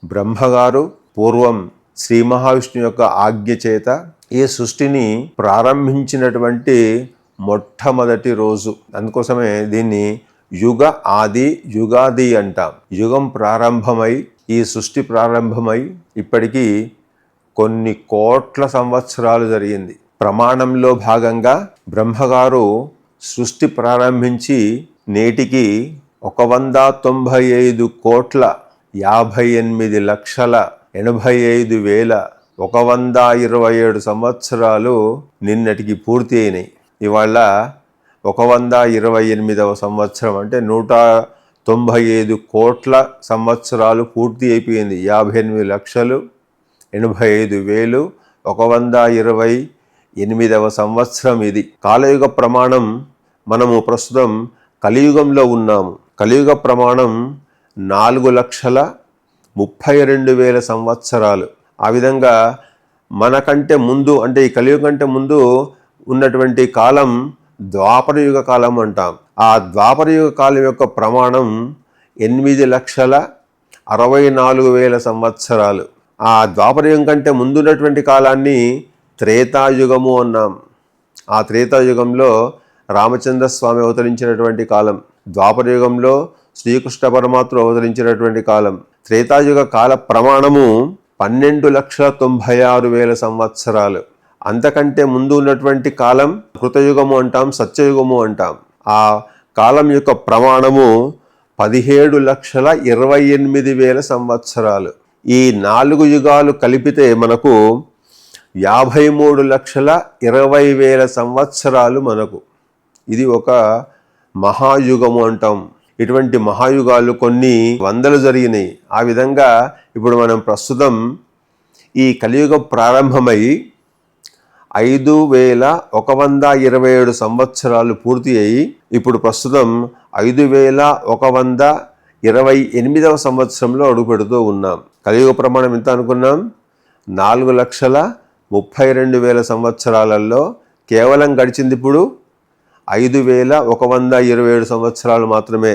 బ్రహ్మగారు పూర్వం శ్రీ మహావిష్ణువు యొక్క ఆజ్ఞ చేత ఈ సృష్టిని ప్రారంభించినటువంటి మొట్టమొదటి రోజు. అందుకోసమే దీన్ని యుగ ఆది యుగాది అంటాం. యుగం ప్రారంభమై ఈ సృష్టి ప్రారంభమై ఇప్పటికీ కొన్ని కోట్ల సంవత్సరాలు జరిగింది. ప్రమాణంలో భాగంగా బ్రహ్మగారు సృష్టి ప్రారంభించి నేటికి 198,85,127 సంవత్సరాలు నిన్నటికి పూర్తి అయినాయి. ఇవాళ 128వ సంవత్సరం అంటే 195 కోట్ల సంవత్సరాలు పూర్తి అయిపోయింది. 58,85,128వ సంవత్సరం ఇది. కాలయుగ ప్రమాణం మనము ప్రస్తుతం కలియుగంలో ఉన్నాము. కలియుగ ప్రమాణం 4,32,000 సంవత్సరాలు. ఆ విధంగా మనకంటే ముందు అంటే ఈ కలియుగం కంటే ముందు ఉన్నటువంటి కాలం ద్వాపరయుగ కాలం అంటాం. ఆ ద్వాపరయుగ కాలం యొక్క ప్రమాణం 8,64,000 సంవత్సరాలు. ఆ ద్వాపరయుగం కంటే ముందున్నటువంటి కాలాన్ని త్రేతాయుగము అన్నాం. ఆ త్రేతాయుగంలో రామచంద్ర స్వామి అవతరించినటువంటి కాలం, ద్వాపరయుగంలో శ్రీకృష్ణ పరమాత్ముడు అవతరించినటువంటి కాలం. త్రేతాయుగ కాల ప్రమాణము 12,96,000 సంవత్సరాలు. అంతకంటే ముందు ఉన్నటువంటి కాలం కృతయుగము అంటాం, సత్యయుగము అంటాం. ఆ కాలం యొక్క ప్రమాణము 17,28,000 సంవత్సరాలు. ఈ 4 యుగాలు కలిపితే మనకు 53,20,000 సంవత్సరాలు మనకు. ఇది ఒక మహాయుగము అంటాం. ఇటువంటి మహాయుగాలు కొన్ని వందలు జరిగినాయి. ఆ విధంగా ఇప్పుడు మనం ప్రస్తుతం ఈ కలియుగ ప్రారంభమై 5,127 సంవత్సరాలు పూర్తి అయ్యి ఇప్పుడు ప్రస్తుతం 5,128వ సంవత్సరంలో అడుగుపెడుతూ ఉన్నాం. కలియుగ ప్రమాణం ఎంత అనుకున్నాం? 4,32,000 సంవత్సరాలలో కేవలం గడిచింది ఇప్పుడు 5,127 సంవత్సరాలు మాత్రమే.